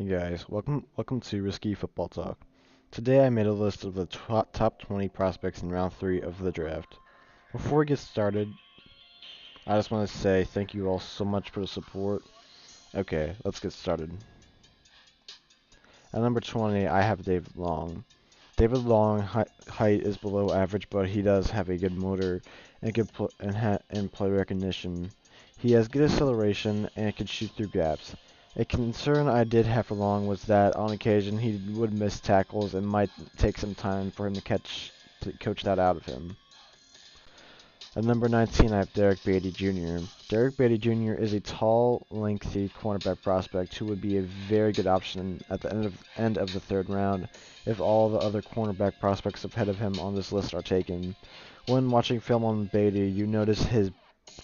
Hey guys, welcome to Risky Football Talk. Today I made a list of the top 20 prospects in round 3 of the draft. Before we get started, I just want to say thank you all so much for the support. Okay, let's get started. At number 20, I have David Long. David Long height is below average, but he does have a good motor and and play recognition. He has good acceleration and can shoot through gaps. A concern I did have for Long was that on occasion he would miss tackles and might take some time for him to coach that out of him. At number 19, I have Derrick Barry Jr. Derrick Barry Jr. is a tall, lengthy cornerback prospect who would be a very good option at the end of the third round if all the other cornerback prospects ahead of him on this list are taken. When watching film on Beatty, you notice his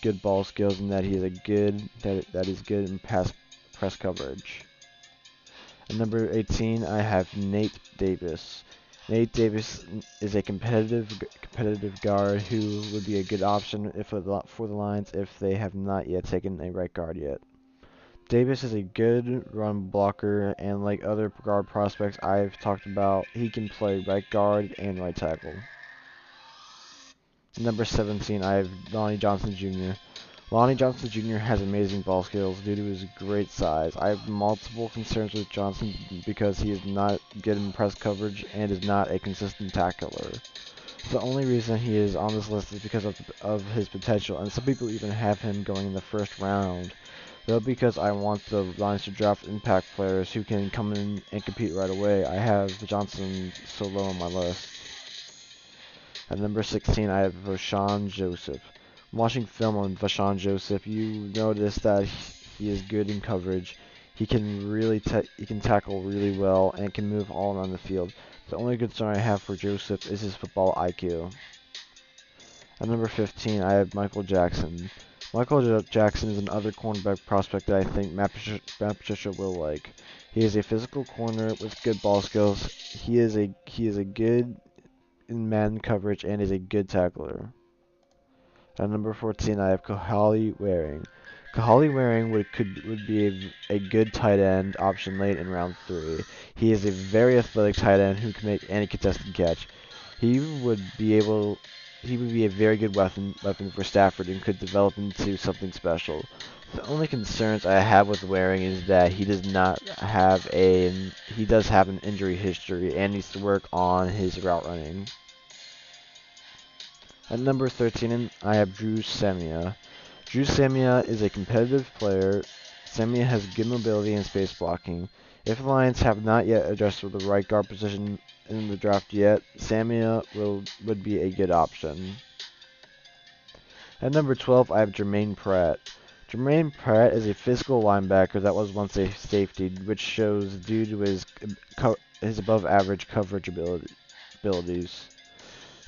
good ball skills and that he is that he's good in press coverage. At number 18, I have Nate Davis. Nate Davis is a competitive guard who would be a good option for the Lions if they have not yet taken a right guard yet. Davis is a good run blocker, and like other guard prospects I've talked about, he can play right guard and right tackle. Number 17, I have Donnie Johnson Jr. Donnie Johnson Jr. has amazing ball skills due to his great size. I have multiple concerns with Johnson because he is not good in press coverage and is not a consistent tackler. The only reason he is on this list is because of his potential, and some people even have him going in the first round. Though because I want the Lions to draft impact players who can come in and compete right away, I have Johnson so low on my list. At number 16, I have Shawn Joseph. Watching film on Shawn Joseph, you notice that he is good in coverage. He can tackle really well and can move all around the field. The only concern I have for Joseph is his football IQ. At number 15, I have Michael Jackson. Michael Jackson is another cornerback prospect that I think Matt Patricia will like. He is a physical corner with good ball skills. He is a good in man coverage and is a good tackler. At number 14, I have Khojali Wearing. Khojali Wearing would be a good tight end option late in round 3. He is a very athletic tight end who can make any contested catch. He would be a very good weapon for Stafford and could develop into something special. The only concerns I have with Wearing is that he does have an injury history and needs to work on his route running. At number 13, I have Drew Samia. Drew Samia is a competitive player. Samia has good mobility and space blocking. If the Lions have not yet addressed the right guard position in the draft yet, Samia would be a good option. At number 12, I have Jermaine Pratt. Jermaine Pratt is a physical linebacker that was once a safety, which shows due to his above average coverage abilities.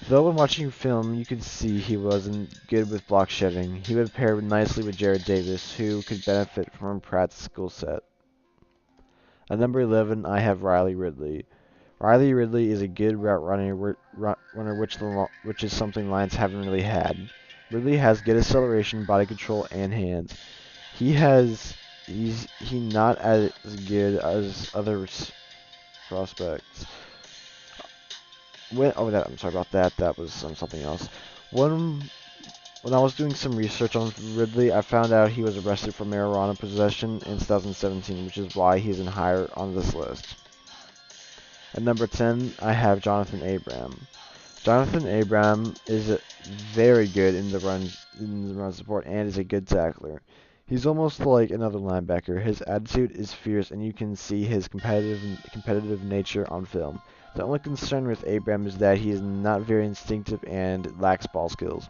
Though when watching film, you could see he wasn't good with block shedding. He would pair nicely with Jarrad Davis, who could benefit from Pratt's skill set. At number 11, I have Ridley. Ridley is a good route runner, which is something Lions haven't really had. Ridley has good acceleration, body control, and hands. He's not as good as other prospects. I'm sorry about that. That was something else. When I was doing some research on Ridley, I found out he was arrested for marijuana possession in 2017, which is why he's higher on this list. At number 10, I have Jonathan Abram. Jonathan Abram is very good in the run support and is a good tackler. He's almost like another linebacker. His attitude is fierce, and you can see his competitive nature on film. The only concern with Abram is that he is not very instinctive and lacks ball skills.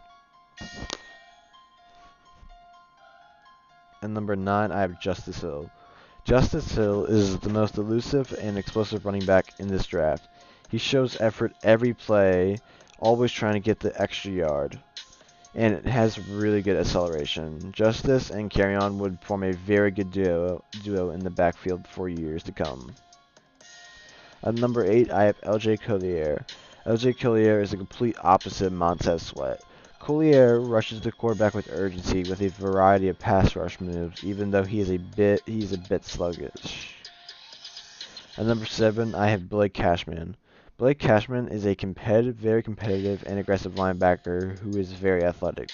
And number 9, I have Justice Hill. Justice Hill is the most elusive and explosive running back in this draft. He shows effort every play, always trying to get the extra yard, and it has really good acceleration. Justice and Carrion would form a very good duo in the backfield for years to come. At number 8, I have L.J. Collier. L.J. Collier is the complete opposite of Montez Sweat. Collier rushes the quarterback with urgency with a variety of pass rush moves, even though he's a bit sluggish. At number 7, I have Blake Cashman. Blake Cashman is a very competitive and aggressive linebacker who is very athletic.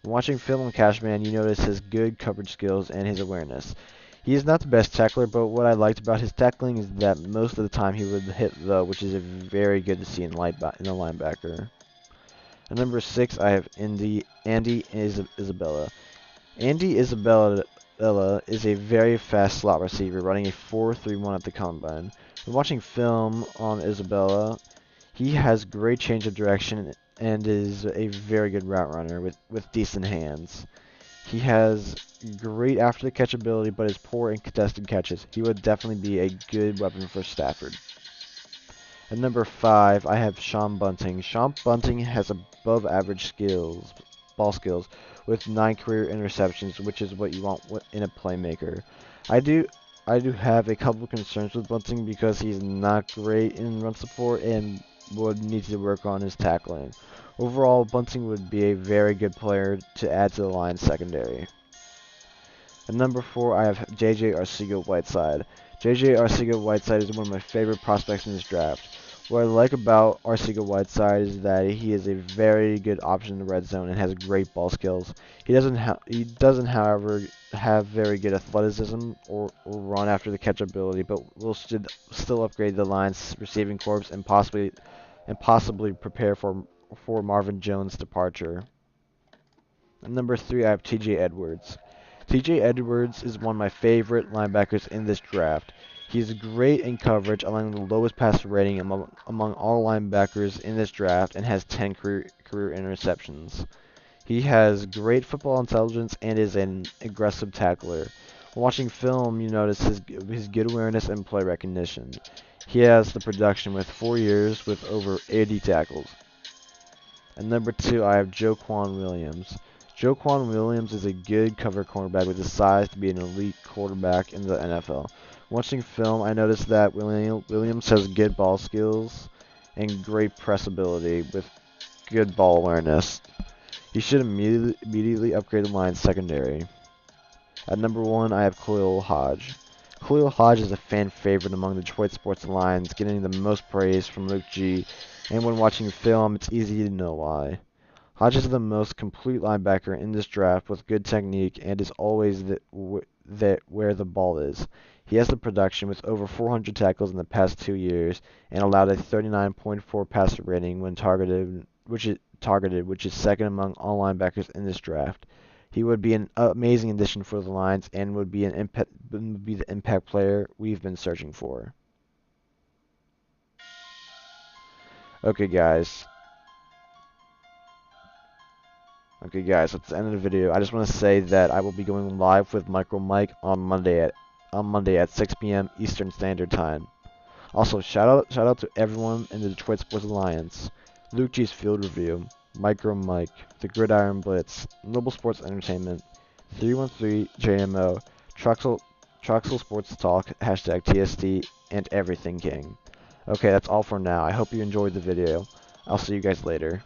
When watching film on Cashman, you notice his good coverage skills and his awareness. He is not the best tackler, but what I liked about his tackling is that most of the time he would hit low, which is very good to see in a linebacker. At number 6, I have Andy Isabella. Andy Isabella is a very fast slot receiver, running a 4.31 at the combine. When watching film on Isabella, he has great change of direction and is a very good route runner with decent hands. He has great after the catch ability, but is poor in contested catches. He would definitely be a good weapon for Stafford. At number 5, I have Shawn Bunting. Shawn Bunting has above average ball skills, with 9 career interceptions, which is what you want in a playmaker. I do have a couple concerns with Bunting because he's not great in run support and would need to work on his tackling. Overall, Bunting would be a very good player to add to the Lions secondary. At number 4, I have J.J. Arcega-Whiteside. J.J. Arcega-Whiteside is one of my favorite prospects in this draft. What I like about Arcega-Whiteside is that he is a very good option in the red zone and has great ball skills. He doesn't, however, have very good athleticism or run after the catch ability, but will still upgrade the Lions' receiving corps and possibly prepare for Marvin Jones' departure. At number 3, I have T.J. Edwards. T.J. Edwards is one of my favorite linebackers in this draft. He is great in coverage, allowing the lowest passer rating among all linebackers in this draft, and has 10 career interceptions. He has great football intelligence and is an aggressive tackler. When watching film, you notice his good awareness and play recognition. He has the production with 4 years with over 80 tackles. At number 2, I have Joequan Williams. Joequan Williams is a good cover cornerback with the size to be an elite quarterback in the NFL. Watching film, I noticed that Williams has good ball skills and great press ability with good ball awareness. He should immediately upgrade the Lions secondary. At number 1, I have Khalil Hodge. Khalil Hodge is a fan favorite among the Detroit Sports Lions, getting the most praise from Luke G, and when watching film, it's easy to know why. Hodge is the most complete linebacker in this draft with good technique and is always where the ball is. He has the production with over 400 tackles in the past 2 years and allowed a 39.4 passer rating when targeted, which is second among all linebackers in this draft. He would be an amazing addition for the Lions and would be the impact player we've been searching for. Okay, guys. That's the end of the video. I just want to say that I will be going live with Micro Mike on Monday at 6 p.m. Eastern Standard Time. Also, shout out to everyone in the Detroit Sports Alliance, Luke G's Field Review, Micro Mike, The Gridiron Blitz, Noble Sports Entertainment, 313 JMO, Troxel Sports Talk, #TST, and Everything King. Okay, that's all for now. I hope you enjoyed the video. I'll see you guys later.